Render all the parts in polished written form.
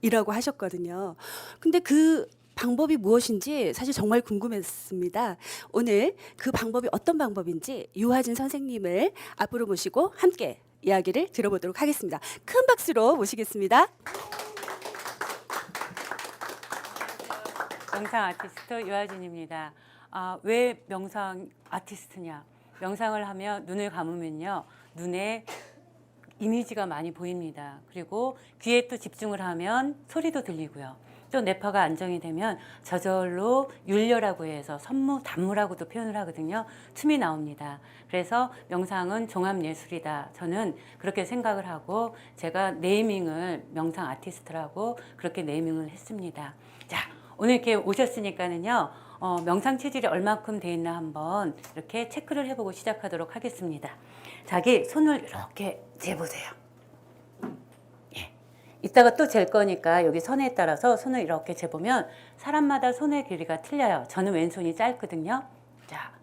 이라고 하셨거든요. 근데 그 방법이 무엇인지 사실 정말 궁금했습니다. 오늘 그 방법이 어떤 방법인지 유하진 선생님을 앞으로 모시고 함께 이야기를 들어보도록 하겠습니다. 큰 박수로 모시겠습니다. 명상 아티스트 유하진입니다. 왜 명상 아티스트냐? 명상을 하며 눈을 감으면요, 눈에 이미지가 많이 보입니다. 그리고 귀에 또 집중을 하면 소리도 들리고요. 또 뇌파가 안정이 되면 저절로 율려라고 해서 선무단무라고도 표현을 하거든요. 춤이 나옵니다. 그래서 명상은 종합예술이다. 저는 그렇게 생각을 하고 제가 네이밍을 명상 아티스트라고 그렇게 네이밍을 했습니다. 자, 오늘 이렇게 오셨으니까는요, 명상 체질이 얼마큼 돼 있나 한번 이렇게 체크를 해보고 시작하도록 하겠습니다. 자기 손을 이렇게 재보세요. 예. 이따가 또 잴 거니까 여기 선에 따라서 손을 이렇게 재보면 사람마다 손의 길이가 틀려요. 저는 왼손이 짧거든요. 자,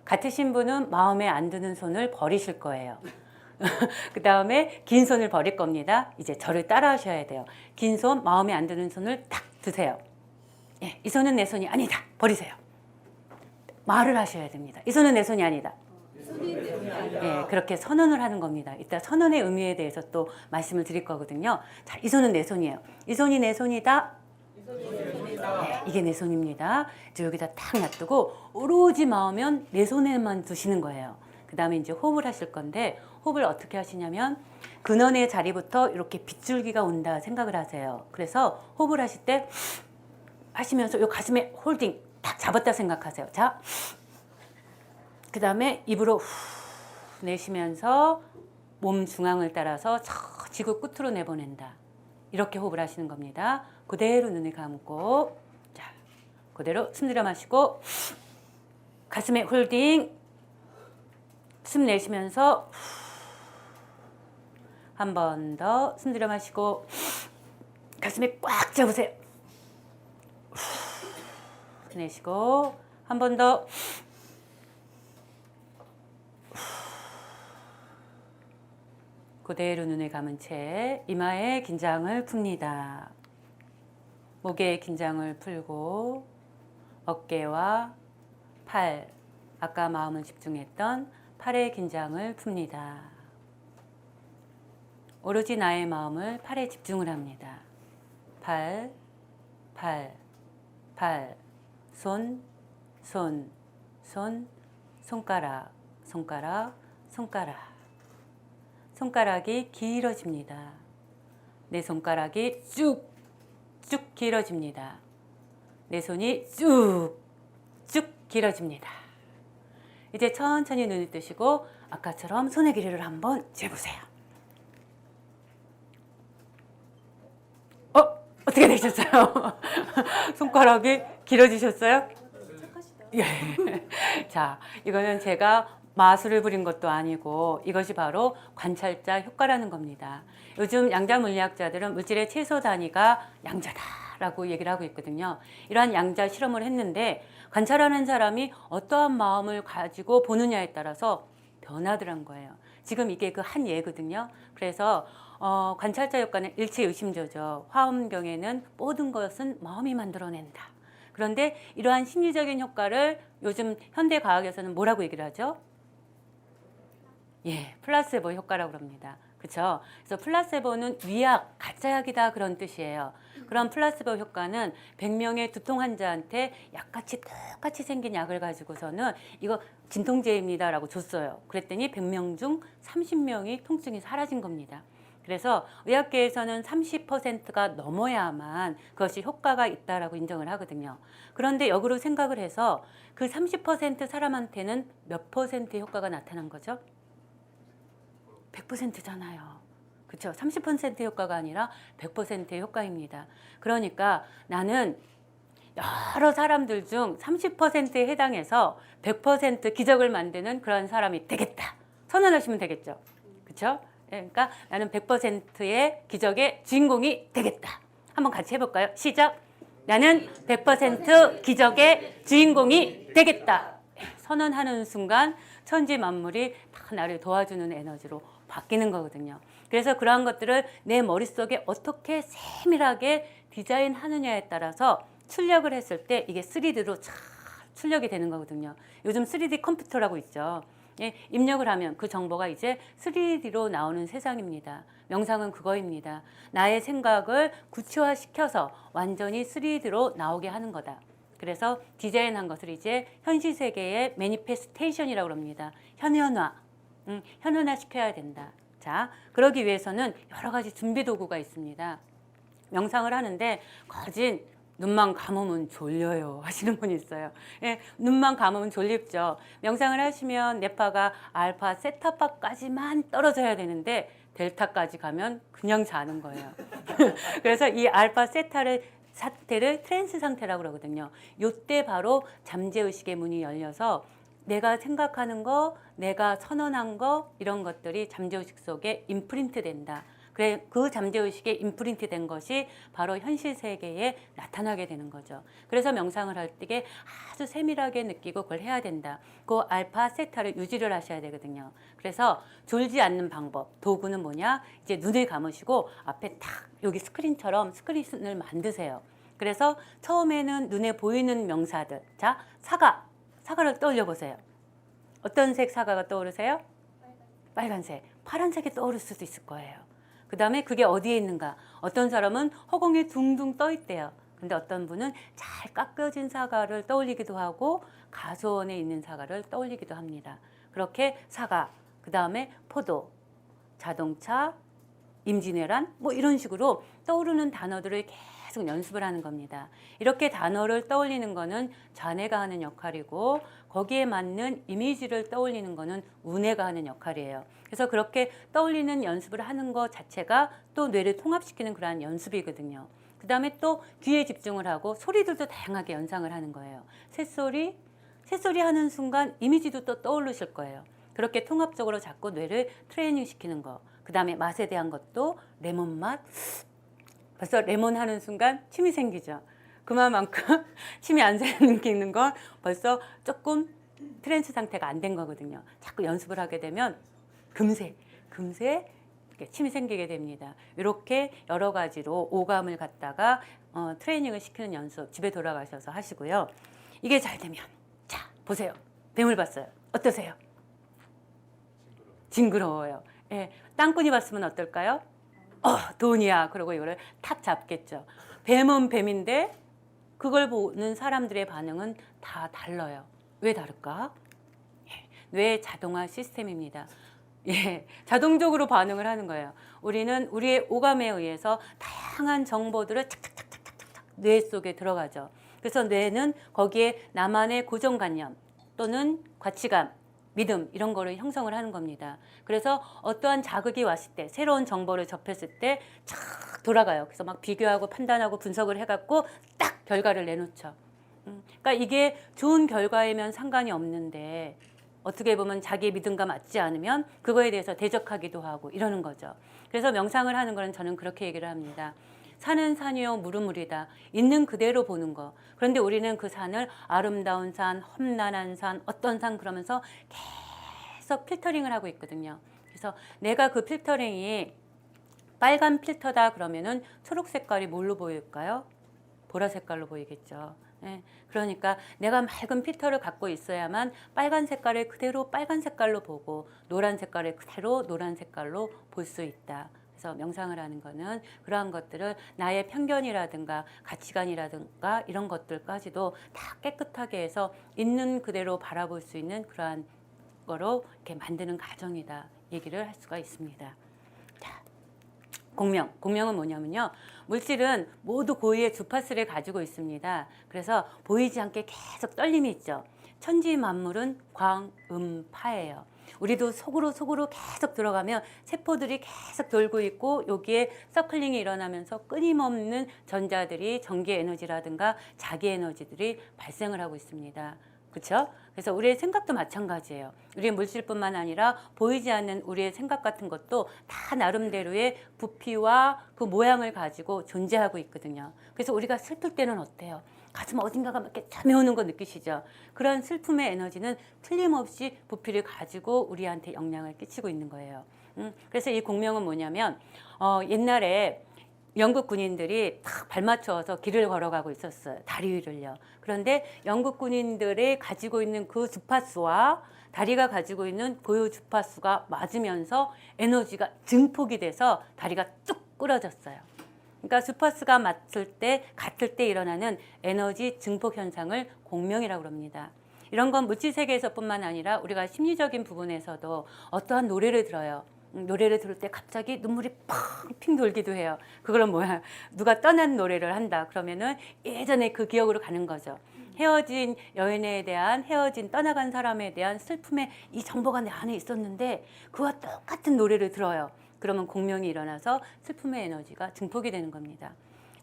같으신 분은 마음에 안 드는 손을 버리실 거예요. 그 다음에 긴 손을 버릴 겁니다. 이제 저를 따라 하셔야 돼요. 긴 손, 마음에 안 드는 손을 딱 드세요. 예, 이 손은 내 손이 아니다. 버리세요. 말을 하셔야 됩니다. 이 손은 내 손이 아니다. 예, 그렇게 선언을 하는 겁니다. 이따 선언의 의미에 대해서 또 말씀을 드릴 거거든요. 자, 이 손은 내 손이에요. 이 손이 내 손이다. 네, 이게 내 손입니다. 이제 여기다 탁 놔두고 오로지 마으면 내 손에만 두시는 거예요. 그 다음에 이제 호흡을 하실 건데 호흡을 어떻게 하시냐면 근원의 자리부터 이렇게 빗줄기가 온다 생각을 하세요. 그래서 호흡을 하실 때 하시면서 요 가슴에 홀딩 딱 잡았다 생각하세요. 자, 그 다음에 입으로 후 내쉬면서 몸 중앙을 따라서 저 지구 끝으로 내보낸다. 이렇게 호흡을 하시는 겁니다. 그대로 눈을 감고, 자, 그대로 숨 들여 마시고, 가슴에 홀딩, 숨 내쉬면서 한 번 더 숨 들여 마시고, 가슴에 꽉 잡으세요. 내쉬고, 한 번 더. 그대로 눈을 감은 채 이마에 긴장을 풉니다. 목에 긴장을 풀고 어깨와 팔, 아까 마음을 집중했던 팔에 긴장을 풉니다. 오로지 나의 마음을 팔에 집중을 합니다. 팔, 팔, 팔, 손, 손, 손, 손가락, 손가락, 손가락. 손가락이 길어집니다. 내 손가락이 쭉 길어집니다. 내 손이 쭉 길어집니다. 이제 천천히 눈을 뜨시고 아까처럼 손의 길이를 한번 재보세요. 어떻게 되셨어요? 손가락이 길어지셨어요? 예. 자, 이거는 제가 마술을 부린 것도 아니고 이것이 바로 관찰자 효과라는 겁니다. 요즘 양자 물리학자들은 물질의 최소 단위가 양자다라고 얘기를 하고 있거든요. 이러한 양자 실험을 했는데 관찰하는 사람이 어떠한 마음을 가지고 보느냐에 따라서 변화더란 거예요. 지금 이게 그 한 예거든요. 그래서 관찰자 효과는 일체의심조죠. 화엄경에는 모든 것은 마음이 만들어낸다. 그런데 이러한 심리적인 효과를 요즘 현대과학에서는 뭐라고 얘기를 하죠? 예, 플라세보 효과라고 그럽니다. 그렇죠? 그래서 플라세보는 위약, 가짜약이다 그런 뜻이에요. 그런 플라세보 효과는 100명의 두통 환자한테 약같이 똑같이 생긴 약을 가지고서는 이거 진통제입니다라고 줬어요. 그랬더니 100명 중 30명이 통증이 사라진 겁니다. 그래서 의학계에서는 30%가 넘어야만 그것이 효과가 있다라고 인정을 하거든요. 그런데 역으로 생각을 해서 그 30% 사람한테는 몇 퍼센트의 효과가 나타난 거죠? 100%잖아요. 그렇죠? 30% 효과가 아니라 100%의 효과입니다. 그러니까 나는 여러 사람들 중 30%에 해당해서 100% 기적을 만드는 그런 사람이 되겠다. 선언하시면 되겠죠. 그렇죠? 그러니까 나는 100%의 기적의 주인공이 되겠다. 한번 같이 해볼까요? 시작. 나는 100% 기적의 주인공이 되겠다. 선언하는 순간 천지 만물이 다 나를 도와주는 에너지로 바뀌는 거거든요. 그래서 그러한 것들을 내 머릿속에 어떻게 세밀하게 디자인하느냐에 따라서 출력을 했을 때 이게 3D로 잘 출력이 되는 거거든요. 요즘 3D 컴퓨터라고 있죠. 예, 입력을 하면 그 정보가 이제 3D로 나오는 세상입니다. 명상은 그거입니다. 나의 생각을 구체화시켜서 완전히 3D로 나오게 하는 거다. 그래서 디자인한 것을 이제 현실 세계의 매니페스테이션이라고 합니다. 현현화, 현현화 시켜야 된다. 자, 그러기 위해서는 여러 가지 준비 도구가 있습니다. 명상을 하는데 거진 눈만 감으면 졸려요 하시는 분이 있어요. 예, 눈만 감으면 졸립죠. 명상을 하시면 뇌파가 알파, 세타파까지만 떨어져야 되는데 델타까지 가면 그냥 자는 거예요. 그래서 이 알파, 세타를 사태를 트랜스 상태라고 그러거든요. 요때 바로 잠재의식의 문이 열려서 내가 생각하는 거, 내가 선언한 거 이런 것들이 잠재의식 속에 임프린트 된다. 그래, 그 잠재의식에 임프린트 된 것이 바로 현실 세계에 나타나게 되는 거죠. 그래서 명상을 할 때 아주 세밀하게 느끼고 그걸 해야 된다. 그 알파, 세타를 유지를 하셔야 되거든요. 그래서 졸지 않는 방법, 도구는 뭐냐? 이제 눈을 감으시고 앞에 탁 여기 스크린처럼 스크린을 만드세요. 그래서 처음에는 눈에 보이는 명사들. 자, 사과를 떠올려 보세요. 어떤 색 사과가 떠오르세요? 빨간색. 파란색이 떠오를 수도 있을 거예요. 그 다음에 그게 어디에 있는가? 어떤 사람은 허공에 둥둥 떠 있대요. 근데 어떤 분은 잘 깎여진 사과를 떠올리기도 하고 가소원에 있는 사과를 떠올리기도 합니다. 그렇게 사과, 그 다음에 포도, 자동차, 임진왜란 뭐 이런 식으로 떠오르는 단어들을 계속 연습을 하는 겁니다. 이렇게 단어를 떠올리는 거는 좌뇌가 하는 역할이고 거기에 맞는 이미지를 떠올리는 거는 우뇌가 하는 역할이에요. 그래서 그렇게 떠올리는 연습을 하는 것 자체가 또 뇌를 통합시키는 그러한 연습이거든요. 그 다음에 또 귀에 집중을 하고 소리들도 다양하게 연상을 하는 거예요. 새소리 하는 순간 이미지도 또 떠오르실 거예요. 그렇게 통합적으로 자꾸 뇌를 트레이닝 시키는 거. 그 다음에 맛에 대한 것도 레몬 맛. 벌써 레몬 하는 순간 침이 생기죠. 그만큼 침이 안 생기는 건 벌써 조금 트랜스 상태가 안 된 거거든요. 자꾸 연습을 하게 되면 금세 이렇게 침이 생기게 됩니다. 이렇게 여러 가지로 오감을 갖다가 트레이닝을 시키는 연습 집에 돌아가셔서 하시고요. 이게 잘 되면 자 보세요. 뱀을 봤어요. 어떠세요? 징그러워요. 예, 땅꾼이 봤으면 어떨까요? 돈이야. 그러고 이거를 탁 잡겠죠. 뱀은 뱀인데 그걸 보는 사람들의 반응은 다 달라요. 왜 다를까? 예, 뇌 자동화 시스템입니다. 예, 자동적으로 반응을 하는 거예요. 우리는 우리의 오감에 의해서 다양한 정보들을 착착착착착착 뇌 속에 들어가죠. 그래서 뇌는 거기에 나만의 고정관념 또는 가치관, 믿음 이런 거를 형성을 하는 겁니다. 그래서 어떠한 자극이 왔을 때 새로운 정보를 접했을 때 착 돌아가요. 그래서 막 비교하고 판단하고 분석을 해갖고 딱 결과를 내놓죠. 그러니까 이게 좋은 결과이면 상관이 없는데 어떻게 보면 자기의 믿음과 맞지 않으면 그거에 대해서 대적하기도 하고 이러는 거죠. 그래서 명상을 하는 거는 저는 그렇게 얘기를 합니다. 산은 산이요 물은 물이다. 있는 그대로 보는 거. 그런데 우리는 그 산을 아름다운 산, 험난한 산, 어떤 산 그러면서 계속 필터링을 하고 있거든요. 그래서 내가 그 필터링이 빨간 필터다 그러면은 초록 색깔이 뭘로 보일까요? 보라 색깔로 보이겠죠. 예, 그러니까 내가 맑은 필터를 갖고 있어야만 빨간 색깔을 그대로 빨간 색깔로 보고 노란 색깔을 그대로 노란 색깔로 볼 수 있다. 그래서 명상을 하는 거는 그러한 것들을 나의 편견이라든가 가치관이라든가 이런 것들까지도 다 깨끗하게 해서 있는 그대로 바라볼 수 있는 그러한 거로 이렇게 만드는 과정이다. 얘기를 할 수가 있습니다. 자, 공명은 뭐냐면요. 물질은 모두 고유의 주파수를 가지고 있습니다. 그래서 보이지 않게 계속 떨림이 있죠. 천지 만물은 광, 음, 파예요. 우리도 속으로 계속 들어가면 세포들이 계속 돌고 있고 여기에 서클링이 일어나면서 끊임없는 전자들이 전기 에너지라든가 자기 에너지들이 발생을 하고 있습니다. 그렇죠? 그래서 우리의 생각도 마찬가지예요. 우리의 물질뿐만 아니라 보이지 않는 우리의 생각 같은 것도 다 나름대로의 부피와 그 모양을 가지고 존재하고 있거든요. 그래서 우리가 슬플 때는 어때요? 가슴 어딘가가 이렇게 잠에오는 거 느끼시죠? 그런 슬픔의 에너지는 틀림없이 부피를 가지고 우리한테 영향을 끼치고 있는 거예요. 그래서 이 공명은 뭐냐면 옛날에 영국 군인들이 딱 발맞춰서 길을 걸어가고 있었어요. 다리 위를요. 그런데 영국 군인들이 가지고 있는 그 주파수와 다리가 가지고 있는 고유 주파수가 맞으면서 에너지가 증폭이 돼서 다리가 쭉 끌어졌어요. 그러니까 주파수가 같을 때 일어나는 에너지 증폭 현상을 공명이라고 합니다. 이런 건 물질 세계에서뿐만 아니라 우리가 심리적인 부분에서도 어떠한 노래를 들어요. 노래를 들을 때 갑자기 눈물이 팡핑 돌기도 해요. 그거는 뭐야? 누가 떠난 노래를 한다. 그러면은 예전에 그 기억으로 가는 거죠. 헤어진 여인에 대한, 헤어진 떠나간 사람에 대한 슬픔의 이 정보가 내 안에 있었는데 그와 똑같은 노래를 들어요. 그러면 공명이 일어나서 슬픔의 에너지가 증폭이 되는 겁니다.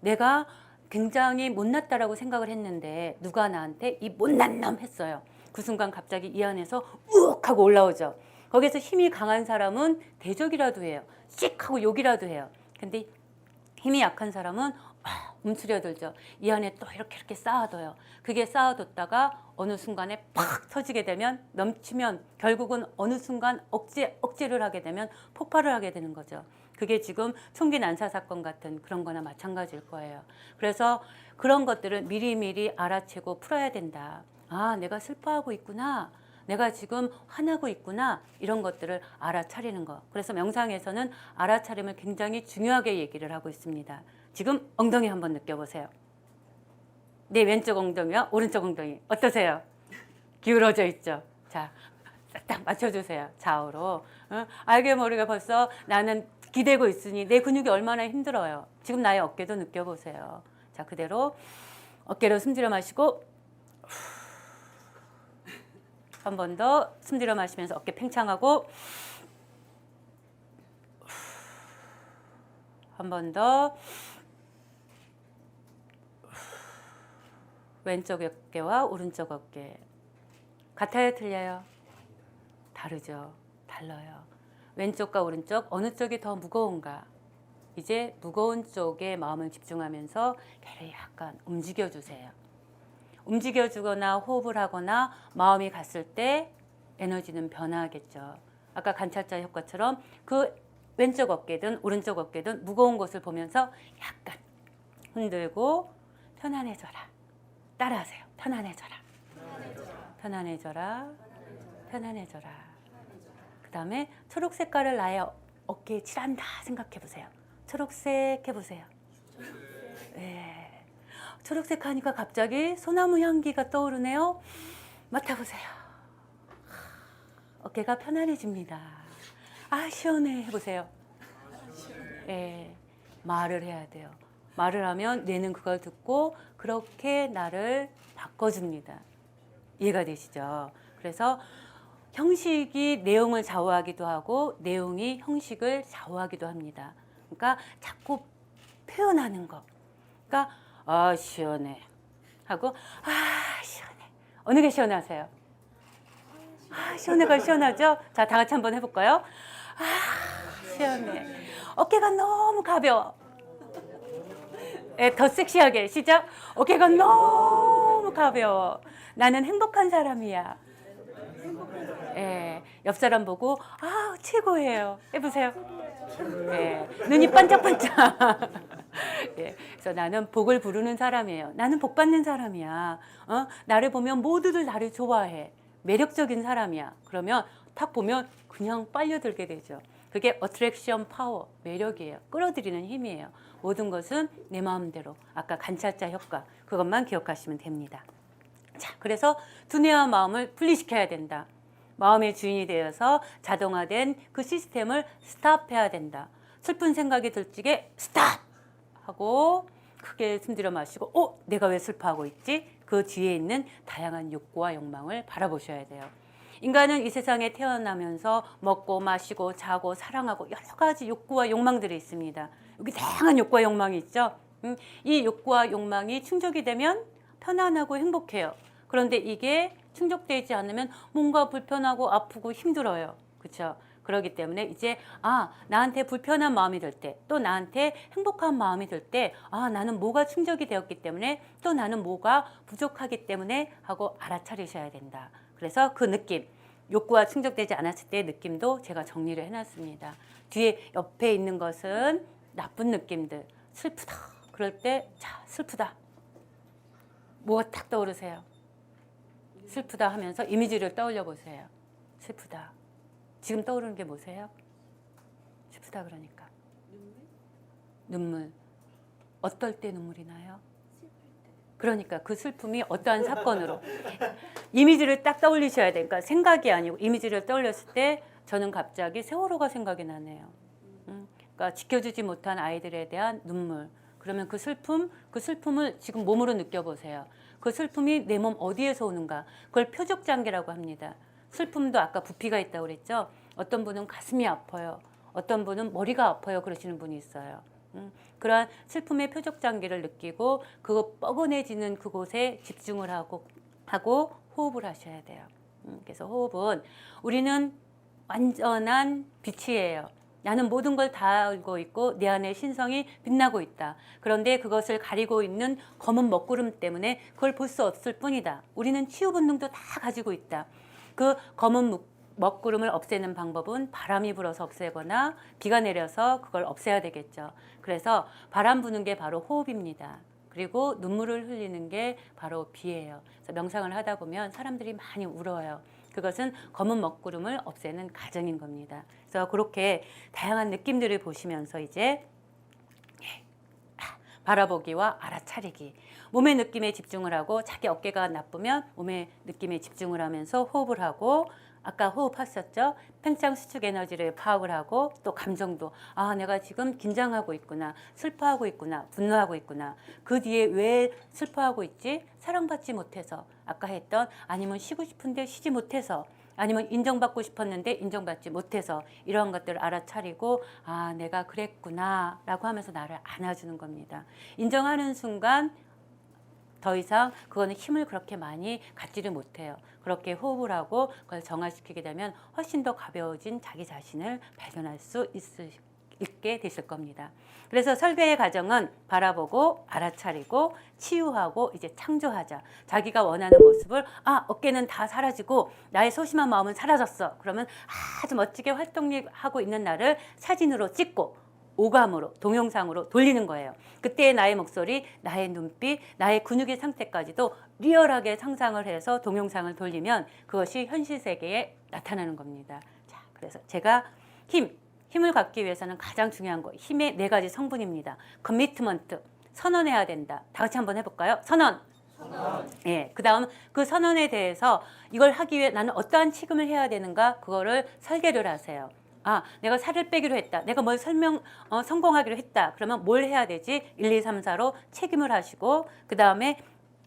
내가 굉장히 못났다라고 생각을 했는데 누가 나한테 이 못난 놈 했어요. 그 순간 갑자기 이 안에서 우욱 하고 올라오죠. 거기서 힘이 강한 사람은 대적이라도 해요. 씩 하고 욕이라도 해요. 근데 힘이 약한 사람은 움츠려들죠. 이 안에 또 이렇게 쌓아둬요. 그게 쌓아뒀다가 어느 순간에 팍 터지게 되면, 넘치면 결국은 어느 순간 억제를 하게 되면 폭발을 하게 되는 거죠. 그게 지금 총기 난사 사건 같은 그런 거나 마찬가지일 거예요. 그래서 그런 것들을 미리미리 알아채고 풀어야 된다. 아, 내가 슬퍼하고 있구나. 내가 지금 화나고 있구나. 이런 것들을 알아차리는 거. 그래서 명상에서는 알아차림을 굉장히 중요하게 얘기를 하고 있습니다. 지금 엉덩이 한번 느껴보세요. 내 왼쪽 엉덩이와 오른쪽 엉덩이 어떠세요? 기울어져 있죠? 자, 딱 맞춰주세요. 좌우로. 알게 모르게 벌써 나는 기대고 있으니 내 근육이 얼마나 힘들어요. 지금 나의 어깨도 느껴보세요. 자, 그대로 어깨로 숨 들여 마시고 한 번 더 숨 들여 마시면서 어깨 팽창하고 한 번 더 왼쪽 어깨와 오른쪽 어깨 같아요? 틀려요? 다르죠. 달라요. 왼쪽과 오른쪽 어느 쪽이 더 무거운가? 이제 무거운 쪽에 마음을 집중하면서 배를 약간 움직여주세요. 움직여주거나 호흡을 하거나 마음이 갔을 때 에너지는 변화하겠죠. 아까 관찰자 효과처럼 그 왼쪽 어깨든 오른쪽 어깨든 무거운 것을 보면서 약간 흔들고 편안해져라. 따라하세요. 편안해져라. 편안해져라. 편안해져라. 그 다음에 초록 색깔을 나의 어깨에 칠한다 생각해 보세요. 초록색 해보세요. 네. 초록색 하니까 갑자기 소나무 향기가 떠오르네요. 맡아보세요. 어깨가 편안해집니다. 아, 시원해 해보세요. 네. 말을 해야 돼요. 말을 하면 뇌는 그걸 듣고 그렇게 나를 바꿔줍니다. 이해가 되시죠? 그래서 형식이 내용을 좌우하기도 하고 내용이 형식을 좌우하기도 합니다. 그러니까 자꾸 표현하는 거. 그러니까 아, 시원해 하고 아, 시원해. 어느 게 시원하세요? 아, 시원해가 시원하죠? 자, 다 같이 한번 해볼까요? 아, 시원해. 어깨가 너무 가벼워. 예, 더 섹시하게 시작. 어깨가 너무 가벼워. 나는 행복한 사람이야. 예, 옆 사람 보고 아, 최고예요. 해보세요. 예, 눈이 반짝반짝. 예, 그래서 나는 복을 부르는 사람이에요. 나는 복 받는 사람이야. 나를 보면 모두들 나를 좋아해. 매력적인 사람이야. 그러면 탁 보면 그냥 빨려들게 되죠. 그게 어트랙션 파워, 매력이에요. 끌어들이는 힘이에요. 모든 것은 내 마음대로. 아까 관찰자 효과, 그것만 기억하시면 됩니다. 자, 그래서 두뇌와 마음을 분리시켜야 된다. 마음의 주인이 되어서 자동화된 그 시스템을 스탑해야 된다. 슬픈 생각이 들 적에 스탑! 하고 크게 숨들여 마시고 내가 왜 슬퍼하고 있지? 그 뒤에 있는 다양한 욕구와 욕망을 바라보셔야 돼요. 인간은 이 세상에 태어나면서 먹고 마시고 자고 사랑하고 여러 가지 욕구와 욕망들이 있습니다. 여기 다양한 욕구와 욕망이 있죠. 이 욕구와 욕망이 충족이 되면 편안하고 행복해요. 그런데 이게 충족되지 않으면 뭔가 불편하고 아프고 힘들어요. 그렇죠? 그렇기 때문에 이제 나한테 불편한 마음이 들 때, 또 나한테 행복한 마음이 들 때, 나는 뭐가 충족이 되었기 때문에, 또 나는 뭐가 부족하기 때문에 하고 알아차리셔야 된다. 그래서 그 느낌, 욕구가 충족되지 않았을 때의 느낌도 제가 정리를 해놨습니다. 뒤에 옆에 있는 것은 나쁜 느낌들, 슬프다. 그럴 때, 자, 슬프다. 뭐가 탁 떠오르세요? 슬프다 하면서 이미지를 떠올려 보세요. 슬프다. 지금 떠오르는 게 뭐세요? 슬프다 그러니까. 눈물. 어떨 때 눈물이 나요? 그러니까 그 슬픔이 어떠한 사건으로 이미지를 딱 떠올리셔야 돼요. 그러니까 생각이 아니고 이미지를 떠올렸을 때 저는 갑자기 세월호가 생각이 나네요. 그러니까 지켜주지 못한 아이들에 대한 눈물. 그러면 그 슬픔을 지금 몸으로 느껴보세요. 그 슬픔이 내 몸 어디에서 오는가? 그걸 표적장애라고 합니다. 슬픔도 아까 부피가 있다고 그랬죠? 어떤 분은 가슴이 아파요. 어떤 분은 머리가 아파요. 그러시는 분이 있어요. 그러한 슬픔의 표적장애를 느끼고 그 뻐근해지는 그곳에 집중을 하고 호흡을 하셔야 돼요. 그래서 호흡은 우리는 완전한 빛이에요. 나는 모든 걸 다 알고 있고 내 안에 신성이 빛나고 있다. 그런데 그것을 가리고 있는 검은 먹구름 때문에 그걸 볼 수 없을 뿐이다. 우리는 치유 본능도 다 가지고 있다. 그 검은 먹구름을 없애는 방법은 바람이 불어서 없애거나 비가 내려서 그걸 없애야 되겠죠. 그래서 바람 부는 게 바로 호흡입니다. 그리고 눈물을 흘리는 게 바로 비예요. 그래서 명상을 하다 보면 사람들이 많이 울어요. 그것은 검은 먹구름을 없애는 과정인 겁니다. 그래서 그렇게 다양한 느낌들을 보시면서 이제 바라보기와 알아차리기. 몸의 느낌에 집중을 하고 자기 어깨가 나쁘면 몸의 느낌에 집중을 하면서 호흡을 하고 아까 호흡하셨죠? 팽창 수축 에너지를 파악을 하고 또 감정도 내가 지금 긴장하고 있구나, 슬퍼하고 있구나, 분노하고 있구나. 그 뒤에 왜 슬퍼하고 있지? 사랑받지 못해서 아까 했던 아니면 쉬고 싶은데 쉬지 못해서 아니면 인정받고 싶었는데 인정받지 못해서 이러한 것들을 알아차리고 내가 그랬구나 라고 하면서 나를 안아주는 겁니다. 인정하는 순간 더 이상 그거는 힘을 그렇게 많이 갖지를 못해요. 그렇게 호흡을 하고 그걸 정화시키게 되면 훨씬 더 가벼워진 자기 자신을 발견할 수 있게 되실 겁니다. 그래서 설계의 과정은 바라보고 알아차리고 치유하고 이제 창조하자. 자기가 원하는 모습을 어깨는 다 사라지고 나의 소심한 마음은 사라졌어. 그러면 아주 멋지게 활동하고 있는 나를 사진으로 찍고 오감으로 동영상으로 돌리는 거예요. 그때의 나의 목소리, 나의 눈빛, 나의 근육의 상태까지도 리얼하게 상상을 해서 동영상을 돌리면 그것이 현실 세계에 나타나는 겁니다. 자, 그래서 제가 힘을 갖기 위해서는 가장 중요한 거 힘의 4가지 성분입니다. 커미트먼트, 선언해야 된다. 다 같이 한번 해볼까요? 선언. 예, 그 다음 그 선언에 대해서 이걸 하기 위해 나는 어떠한 책임을 해야 되는가 그거를 설계를 하세요. 내가 살을 빼기로 했다. 내가 뭘 성공하기로 했다. 그러면 뭘 해야 되지? 1, 2, 3, 4로 책임을 하시고 그 다음에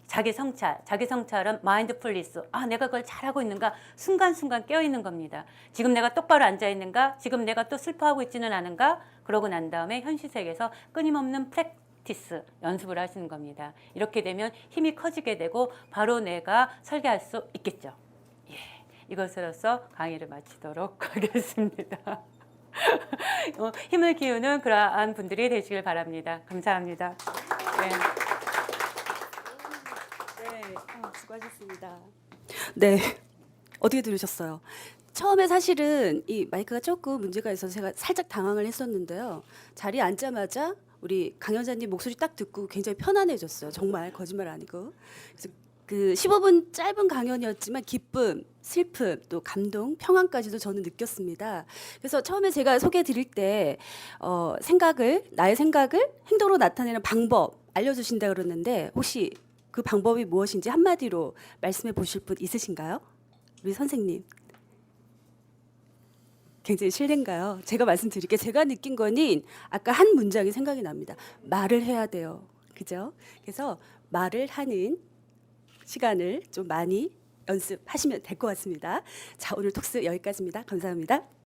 자기 성찰은 마인드풀리스. 내가 그걸 잘하고 있는가? 순간순간 깨어있는 겁니다. 지금 내가 똑바로 앉아있는가? 지금 내가 또 슬퍼하고 있지는 않은가? 그러고 난 다음에 현실 세계에서 끊임없는 프랙티스, 연습을 하시는 겁니다. 이렇게 되면 힘이 커지게 되고 바로 내가 설계할 수 있겠죠. 이것으로서 강의를 마치도록 하겠습니다. 힘을 키우는 그러한 분들이 되시길 바랍니다. 감사합니다. 수고하셨습니다. 네, 어떻게 들으셨어요? 처음에 사실은 이 마이크가 조금 문제가 있어서 제가 살짝 당황을 했었는데요. 자리에 앉자마자 우리 강연자님 목소리 딱 듣고 굉장히 편안해졌어요. 정말 거짓말 아니고. 그래서 그 15분 짧은 강연이었지만 기쁨, 슬픔, 또 감동, 평안까지도 저는 느꼈습니다. 그래서 처음에 제가 소개해 드릴 때 나의 생각을 행동으로 나타내는 방법 알려주신다 그러는데 혹시 그 방법이 무엇인지 한마디로 말씀해 보실 분 있으신가요? 우리 선생님. 굉장히 실례인가요? 제가 말씀드릴게요. 제가 느낀 거는 아까 한 문장이 생각이 납니다. 말을 해야 돼요. 그죠? 그래서 말을 하는 시간을 좀 많이 연습하시면 될 것 같습니다. 자, 오늘 톡스 여기까지입니다. 감사합니다.